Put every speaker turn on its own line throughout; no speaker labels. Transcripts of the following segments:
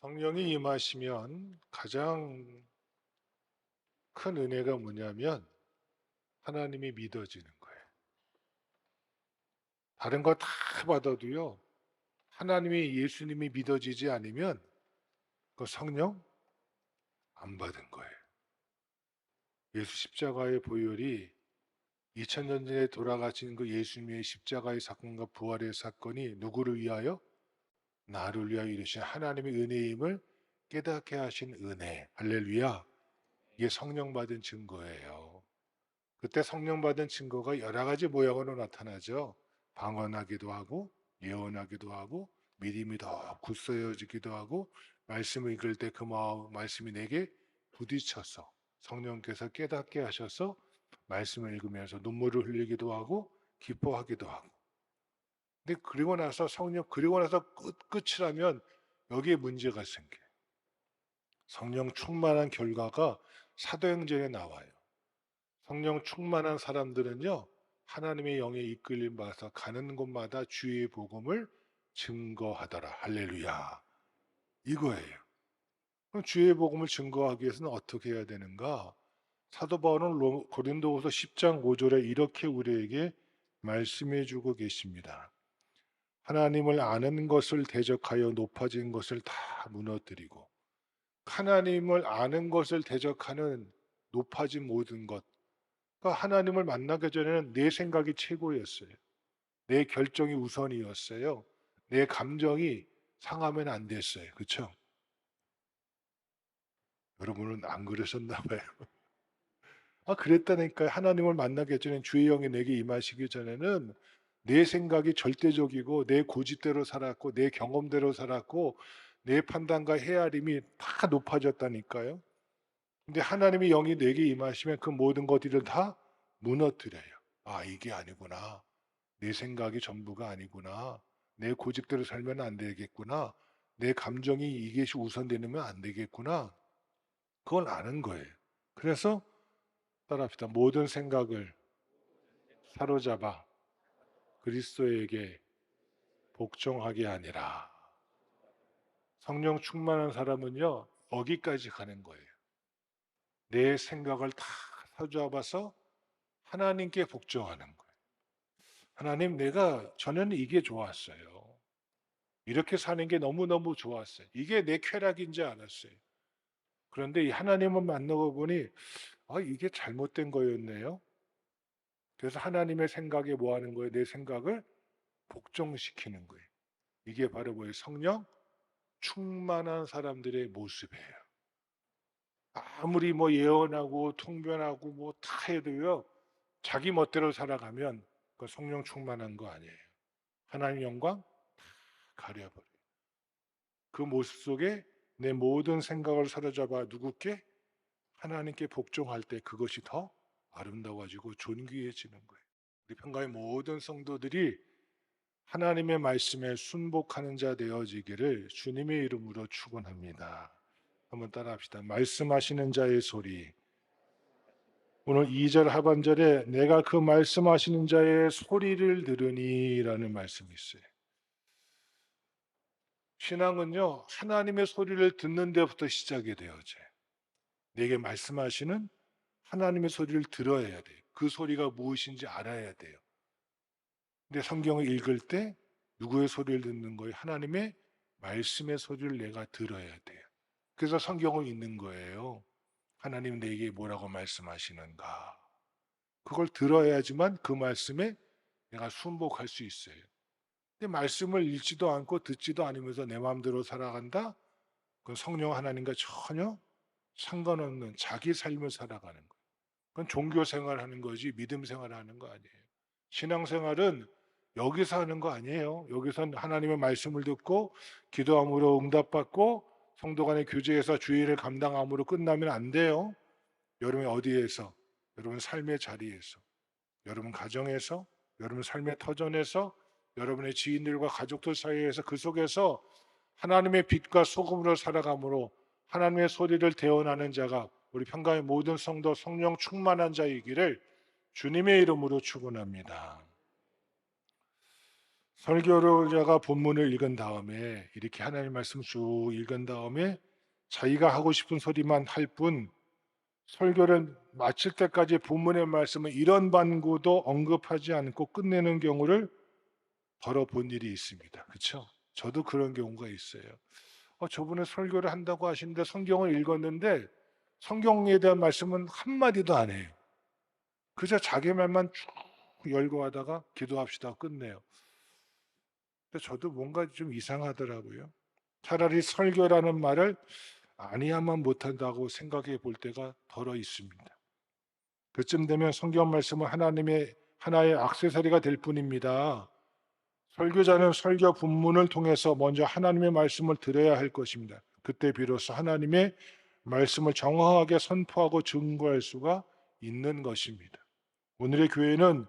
성령이 임하시면 가장 큰 은혜가 뭐냐면 하나님이 믿어지는 거예요. 다른 거 다 받아도요. 하나님이 예수님이 믿어지지 않으면 그 성령 안 받은 거예요. 예수 십자가의 보혈이 2000년 전에 돌아가신 그 예수님의 십자가의 사건과 부활의 사건이 누구를 위하여? 나를 위하여 이르신 하나님의 은혜임을 깨닫게 하신 은혜. 할렐루야. 이게 성령 받은 증거예요. 그때 성령 받은 증거가 여러 가지 모양으로 나타나죠. 방언하기도 하고 예언하기도 하고 믿음이 더 굳세어지기도 하고 말씀을 읽을 때 그 말씀이 내게 부딪혀서 성령께서 깨닫게 하셔서 말씀을 읽으면서 눈물을 흘리기도 하고 기뻐하기도 하고. 근데 그리고 나서 그리고 나서 끝이라면 여기에 문제가 생겨요. 성령 충만한 결과가 사도행전에 나와요. 성령 충만한 사람들은요, 하나님의 영에 이끌림 받아서 가는 곳마다 주의 복음을 증거하더라. 할렐루야. 이거예요. 그럼 주의 복음을 증거하기 위해서는 어떻게 해야 되는가? 사도 바울은 고린도후서 10장 5절에 이렇게 우리에게 말씀해 주고 계십니다. 하나님을 아는 것을 대적하여 높아진 것을 다 무너뜨리고, 하나님을 아는 것을 대적하는 높아진 모든 것, 그러니까 하나님을 만나기 전에는 내 생각이 최고였어요. 내 결정이 우선이었어요. 내 감정이 상하면 안 됐어요. 그렇죠? 여러분은 안 그러셨나 봐요. 그랬다니까요. 하나님을 만나기 전에 주의 영이 내게 임하시기 전에는 내 생각이 절대적이고 내 고집대로 살았고 내 경험대로 살았고 내 판단과 헤아림이 다 높아졌다니까요. 근데 하나님의 영이 내게 임하시면 그 모든 것들을 다 무너뜨려요. 이게 아니구나. 내 생각이 전부가 아니구나. 내 고집대로 살면 안 되겠구나. 내 감정이 이것이 우선되면 안 되겠구나. 그걸 아는 거예요. 그래서 따라합시다. 모든 생각을 사로잡아 그리스도에게 복종하게 하니라. 성령 충만한 사람은요, 거기까지 가는 거예요. 내 생각을 다 사로잡아서 하나님께 복종하는 거예요. 하나님, 저는 이게 좋았어요. 이렇게 사는 게 너무너무 좋았어요. 이게 내 쾌락인지 알았어요. 그런데 이 하나님을 만나고 보니 이게 잘못된 거였네요. 그래서 하나님의 생각에 뭐 하는 거예요? 내 생각을 복종시키는 거예요. 이게 바로 뭐예요? 성령 충만한 사람들의 모습이에요. 아무리 뭐 예언하고 통변하고 뭐 다 해도요. 자기 멋대로 살아가면 그 성령 충만한 거 아니에요. 하나님 영광 가려버려요. 그 모습 속에 내 모든 생각을 사로잡아 누구께? 하나님께 복종할 때 그것이 더 아름다워지고 존귀해지는 거예요. 우리 평가의 모든 성도들이 하나님의 말씀에 순복하는 자 되어지기를 주님의 이름으로 축원합니다. 한번 따라합시다. 말씀하시는 자의 소리. 오늘 2절 하반절에 내가 그 말씀하시는 자의 소리를 들으니라는 말씀이 있어요. 신앙은요, 하나님의 소리를 듣는 데부터 시작이 되어져요. 내게 말씀하시는 하나님의 소리를 들어야 돼요. 그 소리가 무엇인지 알아야 돼요. 근데 성경을 읽을 때 누구의 소리를 듣는 거예요? 하나님의 말씀의 소리를 내가 들어야 돼요. 그래서 성경을 읽는 거예요. 하나님 내게 뭐라고 말씀하시는가. 그걸 들어야지만 그 말씀에 내가 순복할 수 있어요. 근데 말씀을 읽지도 않고 듣지도 않으면서 내 마음대로 살아간다? 그건 성령 하나님과 전혀 상관없는 자기 삶을 살아가는 거예요. 그건 종교 생활하는 거지 믿음 생활하는 거 아니에요. 신앙생활은 여기서 하는 거 아니에요. 여기선 하나님의 말씀을 듣고 기도함으로 응답받고 성도 간의 교제에서 주의를 감당함으로 끝나면 안 돼요. 여러분 어디에서? 여러분 삶의 자리에서, 여러분 가정에서, 여러분 삶의 터전에서, 여러분의 지인들과 가족들 사이에서 그 속에서 하나님의 빛과 소금으로 살아감으로 하나님의 소리를 대언하는 자가 우리 평강의 모든 성도 성령 충만한 자이기를 주님의 이름으로 축원합니다. 설교자가 본문을 읽은 다음에 이렇게 하나님 말씀 쭉 읽은 다음에 자기가 하고 싶은 소리만 할 뿐 설교를 마칠 때까지 본문의 말씀은 이런 반구도 언급하지 않고 끝내는 경우를 더러 본 일이 있습니다. 그렇죠? 저도 그런 경우가 있어요. 저분은 설교를 한다고 하시는데 성경을 읽었는데 성경에 대한 말씀은 한마디도 안 해요. 그저 자기 말만 쭉 열거하다가 기도합시다 끝내요. 근데 저도 뭔가 좀 이상하더라고요. 차라리 설교라는 말을 아니야만 못한다고 생각해 볼 때가 더러 있습니다. 그쯤 되면 성경 말씀은 하나님의 하나의 액세서리가 될 뿐입니다. 설교자는 설교 본문을 통해서 먼저 하나님의 말씀을 들어야 할 것입니다. 그때 비로소 하나님의 말씀을 정확하게 선포하고 증거할 수가 있는 것입니다. 오늘의 교회는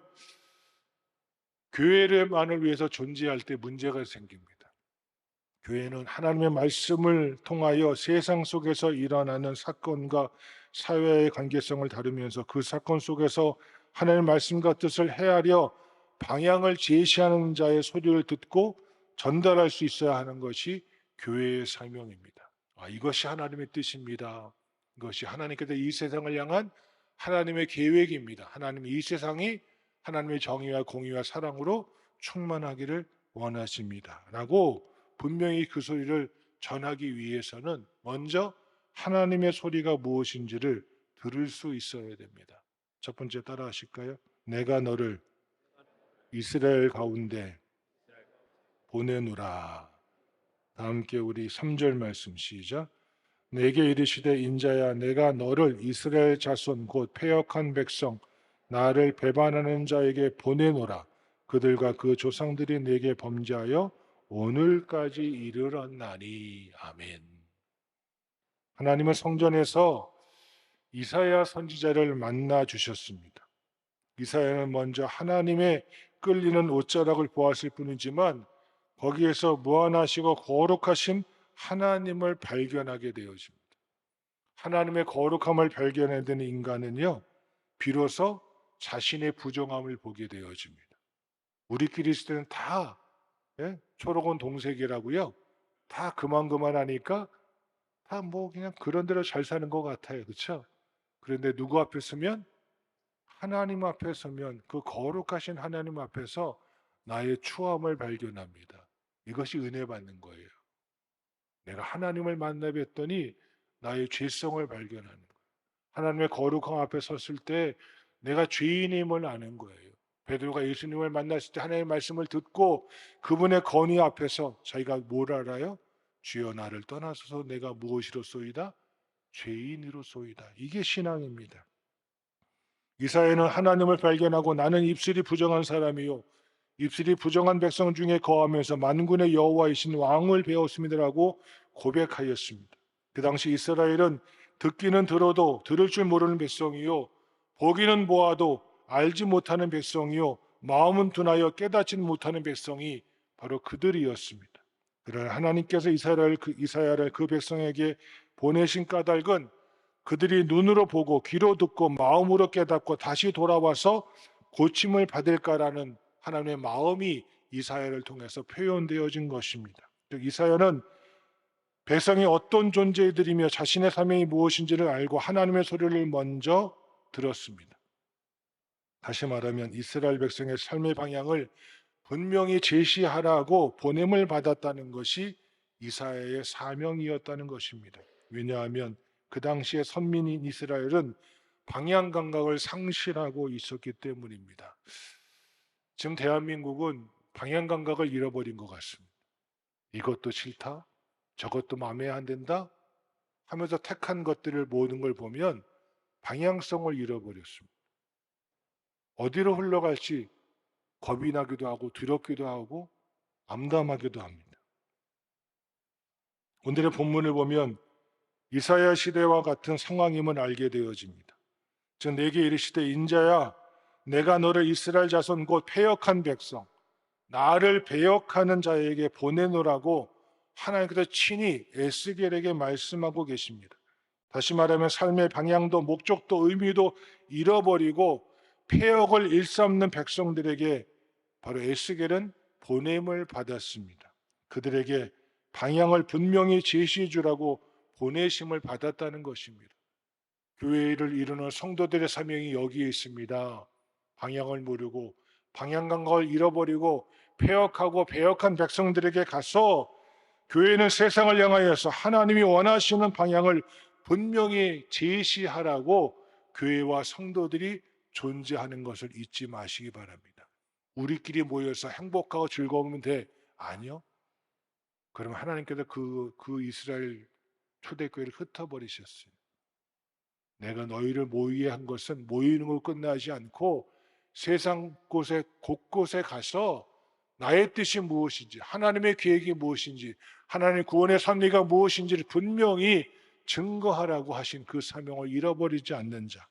교회만을 위해서 존재할 때 문제가 생깁니다. 교회는 하나님의 말씀을 통하여 세상 속에서 일어나는 사건과 사회의 관계성을 다루면서 그 사건 속에서 하나님의 말씀과 뜻을 헤아려 방향을 제시하는 자의 소리를 듣고 전달할 수 있어야 하는 것이 교회의 사명입니다. 이것이 하나님의 뜻입니다. 이것이 하나님께서 이 세상을 향한 하나님의 계획입니다. 하나님이 이 세상이 하나님의 정의와 공의와 사랑으로 충만하기를 원하십니다. 라고 분명히 그 소리를 전하기 위해서는 먼저 하나님의 소리가 무엇인지를 들을 수 있어야 됩니다. 첫 번째 따라 하실까요? 내가 너를 이스라엘 가운데 보내노라. 다 함께 우리 3절 말씀 시작. 내게 이르시되 인자야 내가 너를 이스라엘 자손 곧 패역한 백성 나를 배반하는 자에게 보내노라. 그들과 그 조상들이 내게 범죄하여 오늘까지 이르렀나니. 아멘. 하나님은 성전에서 이사야 선지자를 만나 주셨습니다. 이사야는 먼저 하나님의 끌리는 옷자락을 보았을 뿐이지만 거기에서 무한하시고 거룩하신 하나님을 발견하게 되어집니다. 하나님의 거룩함을 발견해야 되는 인간은요, 비로소 자신의 부정함을 보게 되어집니다. 우리끼리 있을 때는 다 초록은 동색이라고요. 다 그만하니까 다 뭐 그냥 그런 대로 잘 사는 것 같아요. 그렇죠? 그런데 누구 앞에 서면 하나님 앞에 서면 그 거룩하신 하나님 앞에서 나의 추함을 발견합니다. 이것이 은혜 받는 거예요. 내가 하나님을 만나 뵀더니 나의 죄성을 발견하는 거예요. 하나님의 거룩함 앞에 섰을 때 내가 죄인임을 아는 거예요. 베드로가 예수님을 만났을 때 하나님의 말씀을 듣고 그분의 건의 앞에서 자기가 뭘 알아요? 주여 나를 떠나소서 내가 무엇이로소이다? 죄인으로소이다. 이게 신앙입니다. 이사야는 하나님을 발견하고 나는 입술이 부정한 사람이요 입술이 부정한 백성 중에 거하면서 만군의 여호와이신 왕을 배웠습니다라고 고백하였습니다. 그 당시 이스라엘은 듣기는 들어도 들을 줄 모르는 백성이요 보기는 보아도 알지 못하는 백성이요 마음은 둔하여 깨닫지는 못하는 백성이 바로 그들이었습니다. 그러나 하나님께서 이사야를 그 백성에게 보내신 까닭은 그들이 눈으로 보고 귀로 듣고 마음으로 깨닫고 다시 돌아와서 고침을 받을까라는 하나님의 마음이 이사야를 통해서 표현되어진 것입니다. 즉 이사야는 백성이 어떤 존재들이며 자신의 사명이 무엇인지를 알고 하나님의 소리를 먼저 들었습니다. 다시 말하면 이스라엘 백성의 삶의 방향을 분명히 제시하라고 보냄을 받았다는 것이 이사야의 사명이었다는 것입니다. 왜냐하면 그 당시에 선민인 이스라엘은 방향 감각을 상실하고 있었기 때문입니다. 지금 대한민국은 방향 감각을 잃어버린 것 같습니다. 이것도 싫다, 저것도 마음에 안 든다 하면서 택한 것들을 모든 걸 보면 방향성을 잃어버렸습니다. 어디로 흘러갈지 겁이 나기도 하고 두렵기도 하고 암담하기도 합니다. 오늘의 본문을 보면 이사야 시대와 같은 상황임을 알게 되어집니다. 즉 내게 이르시되 인자야 내가 너를 이스라엘 자손 곧 패역한 백성 나를 배역하는 자에게 보내노라고 하나님께서 친히 에스겔에게 말씀하고 계십니다. 다시 말하면 삶의 방향도 목적도 의미도 잃어버리고 패역을 일삼는 백성들에게 바로 에스겔은 보냄을 받았습니다. 그들에게 방향을 분명히 제시해 주라고 보내심을 받았다는 것입니다. 교회를 이루는 성도들의 사명이 여기에 있습니다. 방향을 모르고 방향 감각을 잃어버리고 폐역하고 배역한 백성들에게 가서 교회는 세상을 향하여서 하나님이 원하시는 방향을 분명히 제시하라고 교회와 성도들이 존재하는 것을 잊지 마시기 바랍니다. 우리끼리 모여서 행복하고 즐거우면 돼. 아니요. 그러면 하나님께서 그 이스라엘 초대교회를 흩어버리셨어요. 내가 너희를 모이게 한 것은 모이는 걸 끝나지 않고 세상 곳곳에 가서 나의 뜻이 무엇인지, 하나님의 계획이 무엇인지, 하나님의 구원의 섭리가 무엇인지를 분명히 증거하라고 하신 그 사명을 잃어버리지 않는 자.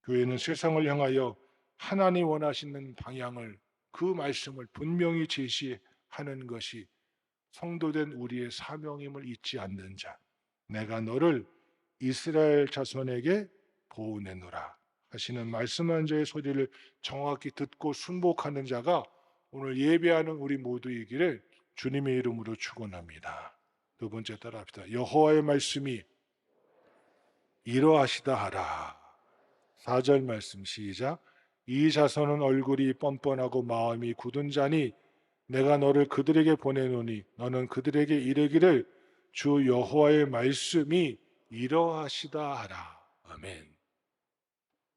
교회는 세상을 향하여 하나님 원하시는 방향을, 그 말씀을 분명히 제시하는 것이 성도된 우리의 사명임을 잊지 않는 자. 내가 너를 이스라엘 자손에게 보내노라 하시는 말씀한 자의 소리를 정확히 듣고 순복하는 자가 오늘 예배하는 우리 모두이기를 주님의 이름으로 축원합니다. 두 번째 따라합시다. 여호와의 말씀이 이러하시다 하라. 4절 말씀 시작. 이 자손은 얼굴이 뻔뻔하고 마음이 굳은 자니 내가 너를 그들에게 보내노니 너는 그들에게 이르기를 주 여호와의 말씀이 이러하시다 하라. 아멘.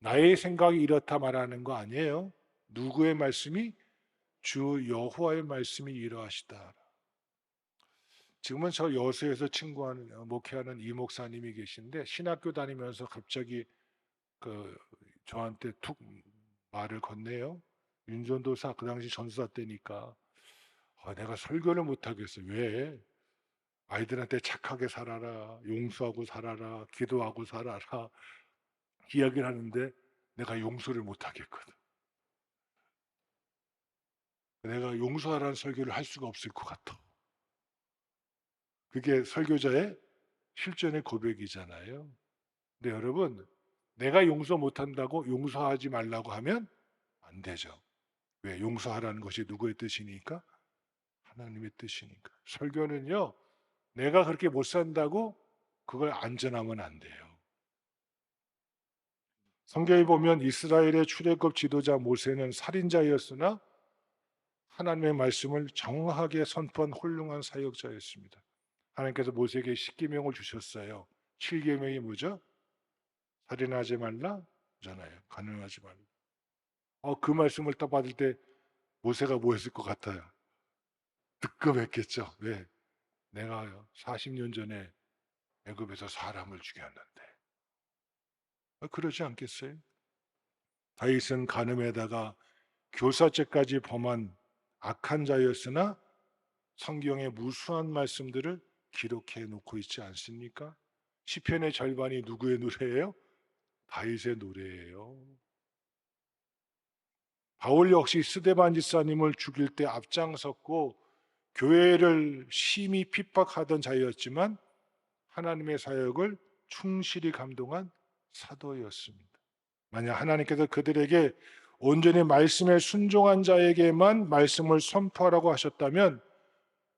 나의 생각이 이렇다 말하는 거 아니에요. 누구의 말씀이? 주 여호와의 말씀이 이러하시다 하라. 지금은 저 여수에서 친구하는 목회하는 이 목사님이 계신데 신학교 다니면서 갑자기 저한테 툭 말을 건네요. 윤전도사 그 당시 전수사 때니까 내가 설교를 못하겠어. 왜? 아이들한테 착하게 살아라, 용서하고 살아라, 기도하고 살아라 이야기를 하는데 내가 용서를 못하겠거든. 내가 용서하라는 설교를 할 수가 없을 것 같아. 그게 설교자의 실전의 고백이잖아요. 근데 여러분, 내가 용서 못한다고 용서하지 말라고 하면 안 되죠. 왜? 용서하라는 것이 누구의 뜻이니까? 하나님의 뜻이니까. 설교는요, 내가 그렇게 못 산다고 그걸 안전하면 안 돼요. 성경에 보면 이스라엘의 출애굽 지도자 모세는 살인자였으나 하나님의 말씀을 정확하게 선포한 훌륭한 사역자였습니다. 하나님께서 모세에게 10계명을 주셨어요. 7계명이 뭐죠? 살인하지 말라 잖아요. 간음하지 말라. 그 말씀을 딱 받을 때 모세가 뭐 했을 것 같아요? 뜨끔했겠죠. 왜? 내가 40년 전에 애굽에서 사람을 죽였는데. 그러지 않겠어요? 다윗은 간음에다가 교사죄까지 범한 악한 자였으나 성경의 무수한 말씀들을 기록해 놓고 있지 않습니까? 시편의 절반이 누구의 노래예요? 다윗의 노래예요. 바울 역시 스데반 집사님을 죽일 때 앞장섰고 교회를 심히 핍박하던 자였지만 하나님의 사역을 충실히 감동한 사도였습니다. 만약 하나님께서 그들에게 온전히 말씀에 순종한 자에게만 말씀을 선포하라고 하셨다면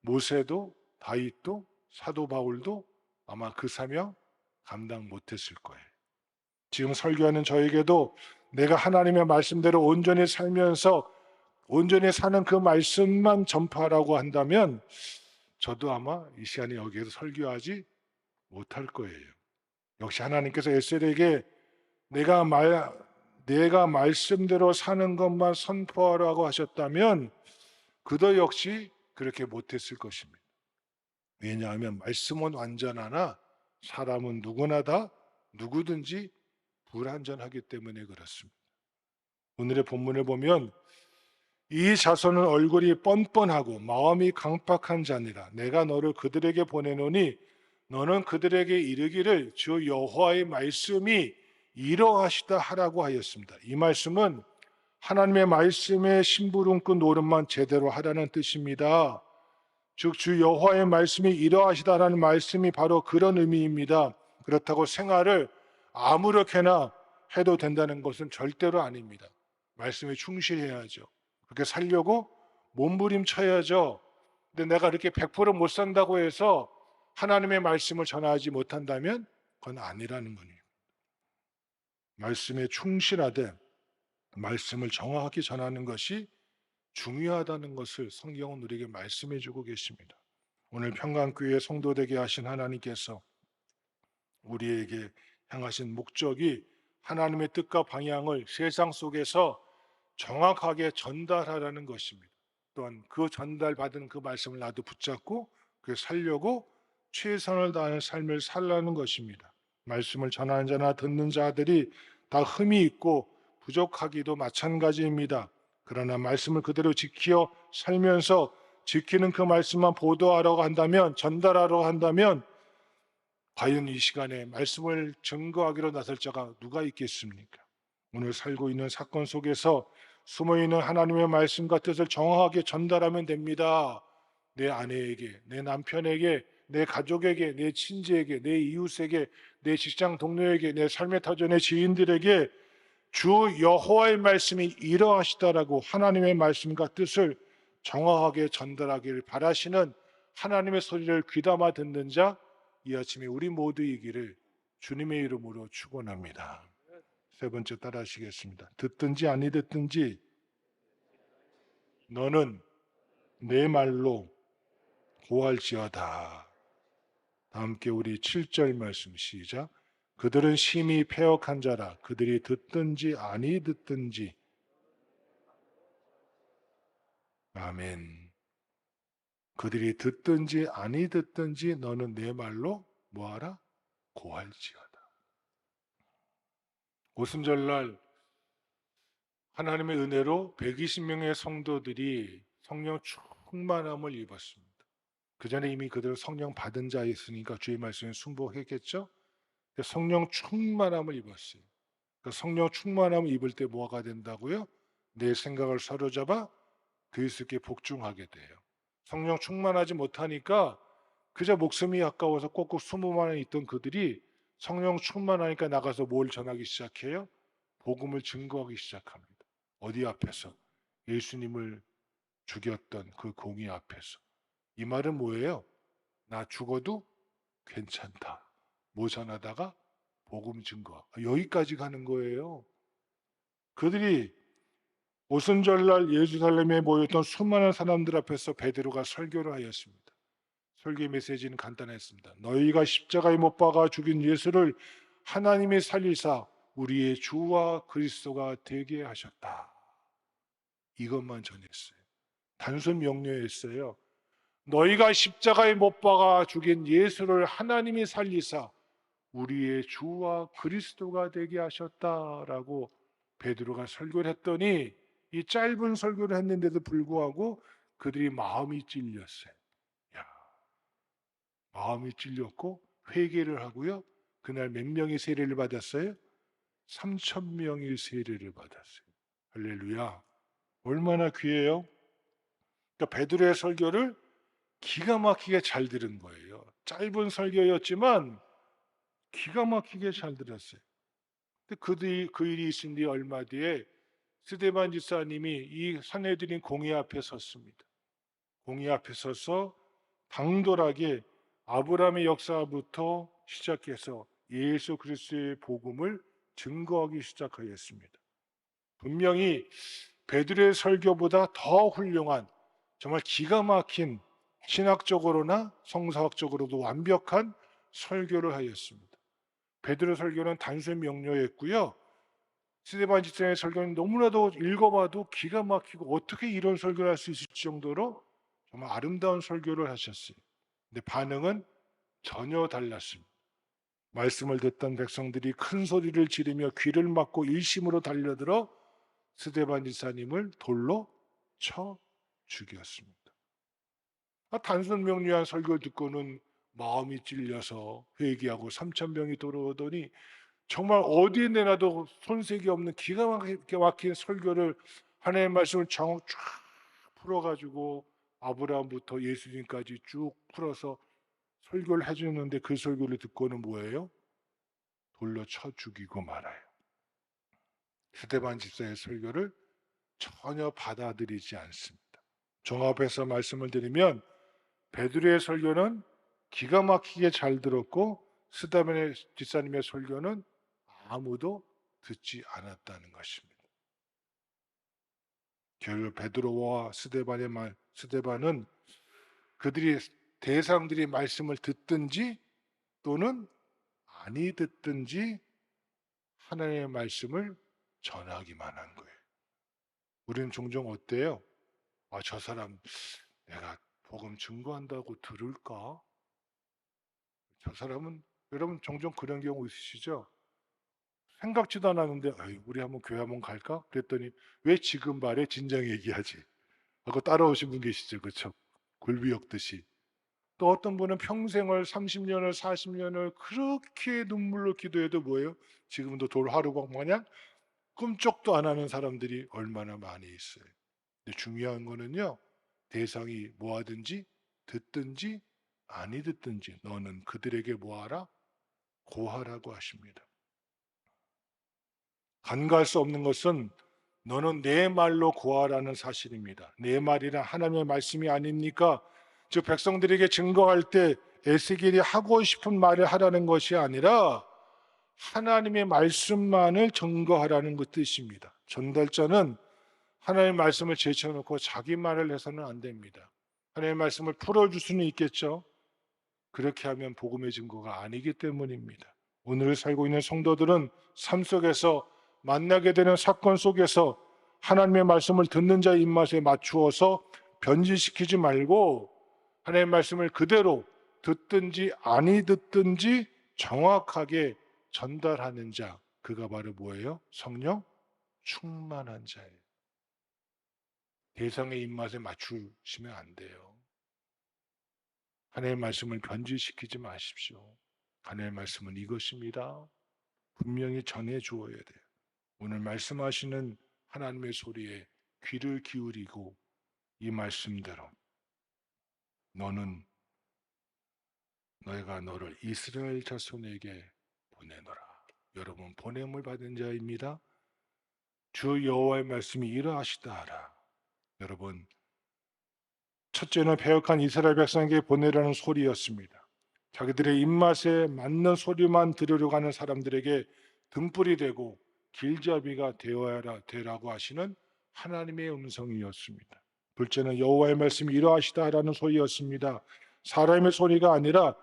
모세도 다윗도 사도 바울도 아마 그 사명 감당 못했을 거예요. 지금 설교하는 저에게도 내가 하나님의 말씀대로 온전히 살면서 온전히 사는 그 말씀만 전파하라고 한다면 저도 아마 이 시간에 여기에서 설교하지 못할 거예요. 역시 하나님께서 에셀에게 내가 말씀대로 사는 것만 선포하라고 하셨다면 그도 역시 그렇게 못했을 것입니다. 왜냐하면 말씀은 완전하나 사람은 누구나 다 누구든지 불완전하기 때문에 그렇습니다. 오늘의 본문을 보면 이 자손은 얼굴이 뻔뻔하고 마음이 강팍한 자니라. 내가 너를 그들에게 보내노니 너는 그들에게 이르기를 주 여호와의 말씀이 이러하시다 하라고 하였습니다. 이 말씀은 하나님의 말씀에 심부름꾼 노릇만 제대로 하라는 뜻입니다. 즉 주 여호와의 말씀이 이러하시다라는 말씀이 바로 그런 의미입니다. 그렇다고 생활을 아무렇게나 해도 된다는 것은 절대로 아닙니다. 말씀에 충실해야죠. 그렇게 살려고 몸부림쳐야죠. 근데 내가 이렇게 100%못 산다고 해서 하나님의 말씀을 전하지 못한다면 그건 아니라는 거예요. 말씀에 충실하되 말씀을 정확하게 전하는 것이 중요하다는 것을 성경은 우리에게 말씀해 주고 계십니다. 오늘 평강교회 성도 되게 하신 하나님께서 우리에게 향하신 목적이 하나님의 뜻과 방향을 세상 속에서 정확하게 전달하라는 것입니다. 또한 그 전달받은 그 말씀을 나도 붙잡고 그 살려고 최선을 다하는 삶을 살라는 것입니다. 말씀을 전하는 자나 듣는 자들이 다 흠이 있고 부족하기도 마찬가지입니다. 그러나 말씀을 그대로 지켜 살면서 지키는 그 말씀만 보도하라고 한다면, 전달하라고 한다면 과연 이 시간에 말씀을 증거하기로 나설 자가 누가 있겠습니까? 오늘 살고 있는 사건 속에서 숨어있는 하나님의 말씀과 뜻을 정확하게 전달하면 됩니다. 내 아내에게, 내 남편에게, 내 가족에게, 내 친지에게, 내 이웃에게, 내 직장 동료에게, 내 삶의 터전의 지인들에게 주 여호와의 말씀이 이러하시다라고 하나님의 말씀과 뜻을 정확하게 전달하기를 바라시는 하나님의 소리를 귀담아 듣는 자, 이 아침에 우리 모두이기를 주님의 이름으로 축원합니다. 세 번째 따라하시겠습니다. 듣든지 아니 듣든지 너는 내 말로 고할지어다. 다 함께 우리 7절 말씀 시작. 그들은 심히 패역한 자라. 그들이 듣든지 아니 듣든지. 아멘. 그들이 듣든지 아니 듣든지 너는 내 말로 뭐하라? 고할지어다. 오순절날 하나님의 은혜로 120명의 성도들이 성령 충만함을 입었습니다. 그 전에 이미 그들은 성령 받은 자였으니까 주의 말씀에 순복했겠죠. 성령 충만함을 입었어요. 성령 충만함을 입을 때 뭐가 된다고요? 내 생각을 사로잡아 그리스도께 복종하게 돼요. 성령 충만하지 못하니까 그저 목숨이 아까워서 꼭꼭 숨어만 있던 그들이 성령 충만하니까 나가서 뭘 전하기 시작해요? 복음을 증거하기 시작합니다. 어디 앞에서? 예수님을 죽였던 그 공의 앞에서. 이 말은 뭐예요? 나 죽어도 괜찮다. 뭐 전하다가 복음 증거. 여기까지 가는 거예요. 그들이 오순절날 예루살렘에 모였던 수많은 사람들 앞에서 베드로가 설교를 하였습니다. 설교의 메시지는 간단했습니다. 너희가 십자가에 못 박아 죽인 예수를 하나님이 살리사 우리의 주와 그리스도가 되게 하셨다. 이것만 전했어요. 단순 명료했어요. 너희가 십자가에 못 박아 죽인 예수를 하나님이 살리사 우리의 주와 그리스도가 되게 하셨다라고 베드로가 설교를 했더니 이 짧은 설교를 했는데도 불구하고 그들이 마음이 찔렸어요. 야, 마음이 찔렸고 회개를 하고요. 그날 몇 명이 세례를 받았어요? 3,000명이 세례를 받았어요. 할렐루야. 얼마나 귀해요? 그러니까 베드로의 설교를 기가 막히게 잘 들은 거예요. 짧은 설교였지만 기가 막히게 잘 들었어요. 근데 그 일이 있은 뒤 얼마 뒤에 스데반 지사님이 이 산헤드린 공의 앞에 섰습니다. 공의 앞에 서서 당돌하게 아브라함의 역사부터 시작해서 예수 그리스도의 복음을 증거하기 시작하였습니다. 분명히 베드로의 설교보다 더 훌륭한 정말 기가 막힌 신학적으로나 성서학적으로도 완벽한 설교를 하였습니다. 베드로 설교는 단순 명료했고요. 스데반 집사의 설교는 너무나도 읽어봐도 기가 막히고 어떻게 이런 설교를 할 수 있을지 정도로 정말 아름다운 설교를 하셨어요. 근데 반응은 전혀 달랐습니다. 말씀을 듣던 백성들이 큰 소리를 지르며 귀를 막고 일심으로 달려들어 스데반 지사님을 돌로 쳐 죽였습니다. 단순 명료한 설교를 듣고는 마음이 찔려서 회개하고 3,000명이 돌아오더니 정말 어디에 내놔도 손색이 없는 기가 막힌 설교를 하나님의 말씀을 쫙 풀어가지고 아브라함부터 예수님까지 쭉 풀어서 설교를 해주는데 그 설교를 듣고는 뭐예요? 돌로 쳐 죽이고 말아요. 스데반 집사의 설교를 전혀 받아들이지 않습니다. 종합해서 말씀을 드리면 베드로의 설교는 기가 막히게 잘 들었고 스데반의 집사님의 설교는 아무도 듣지 않았다는 것입니다. 결국 베드로와 스데반은 그들이 대상들이 말씀을 듣든지 또는 아니 듣든지 하나님의 말씀을 전하기만 한 거예요. 우리는 종종 어때요? 저 사람 내가 복음 증거한다고 들을까? 저 사람은, 여러분 종종 그런 경우 있으시죠? 생각지도 않았는데 우리 한번 교회 한번 갈까? 그랬더니 왜 지금 말해 진작 얘기하지? 하고 따라오신 분 계시죠, 그렇죠? 굴비역듯이. 또 어떤 분은 평생을 30년을 40년을 그렇게 눈물로 기도해도 뭐예요? 지금도 돌하루방 마냥 꿈쩍도 안 하는 사람들이 얼마나 많이 있어요. 근데 중요한 거는요, 대상이 뭐 하든지 듣든지 아니 듣든지 너는 그들에게 뭐 하라? 고하라고 하십니다. 간과할 수 없는 것은 너는 내 말로 고하라는 사실입니다. 내 말이란 하나님의 말씀이 아닙니까? 즉 백성들에게 증거할 때 에스겔이 하고 싶은 말을 하라는 것이 아니라 하나님의 말씀만을 증거하라는 그 뜻입니다. 전달자는 하나님의 말씀을 제쳐놓고 자기 말을 해서는 안 됩니다. 하나님의 말씀을 풀어줄 수는 있겠죠. 그렇게 하면 복음의 증거가 아니기 때문입니다. 오늘 살고 있는 성도들은 삶 속에서 만나게 되는 사건 속에서 하나님의 말씀을 듣는 자의 입맛에 맞추어서 변질시키지 말고 하나님의 말씀을 그대로 듣든지 아니 듣든지 정확하게 전달하는 자, 그가 바로 뭐예요? 성령 충만한 자예요. 대상의 입맛에 맞추시면 안 돼요. 하나님의 말씀을 변질시키지 마십시오. 하나님의 말씀은 이것입니다. 분명히 전해 주어야 돼요. 오늘 말씀하시는 하나님의 소리에 귀를 기울이고 이 말씀대로 너희가 너를 이스라엘 자손에게 보내노라. 여러분 보냄을 받은 자입니다. 주 여호와의 말씀이 이러하시다 하라. 여러분 첫째는 배역한 이스라엘 백성에게 보내라는 소리였습니다. 자기들의 입맛에 맞는 소리만 들으려고 하는 사람들에게 등불이 되고 길잡이가 되라고 하시는 하나님의 음성이었습니다. 둘째는 여호와의 말씀이 이러하시다 하라는 소리였습니다. 사람의 소리가 아니라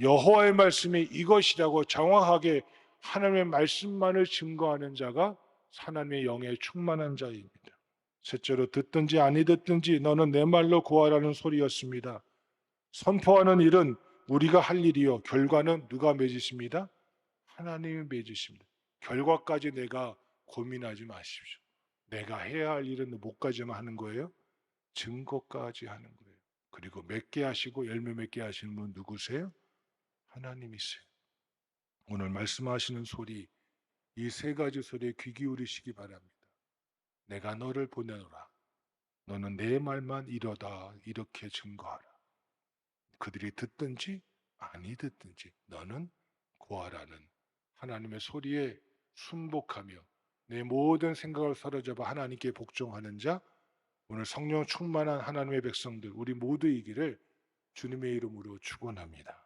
여호와의 말씀이 이것이라고 정확하게 하나님의 말씀만을 증거하는 자가 하나님의 영에 충만한 자입니다. 셋째로 듣든지 아니 듣든지 너는 내 말로 고하라는 소리였습니다. 선포하는 일은 우리가 할 일이요 결과는 누가 맺으십니다? 하나님이 맺으십니다. 결과까지 내가 고민하지 마십시오. 내가 해야 할 일은 뭐까지만 하는 거예요? 증거까지 하는 거예요. 그리고 맺게 하시고 열매 맺게 하시는 분 누구세요? 하나님이세요. 오늘 말씀하시는 소리, 이 세 가지 소리에 귀 기울이시기 바랍니다. 내가 너를 보내노라. 너는 내 말만 이러다 이렇게 증거하라. 그들이 듣든지 아니 듣든지 너는 고하라는 하나님의 소리에 순복하며 내 모든 생각을 사로잡아 하나님께 복종하는 자, 오늘 성령 충만한 하나님의 백성들 우리 모두이기를 주님의 이름으로 축원합니다.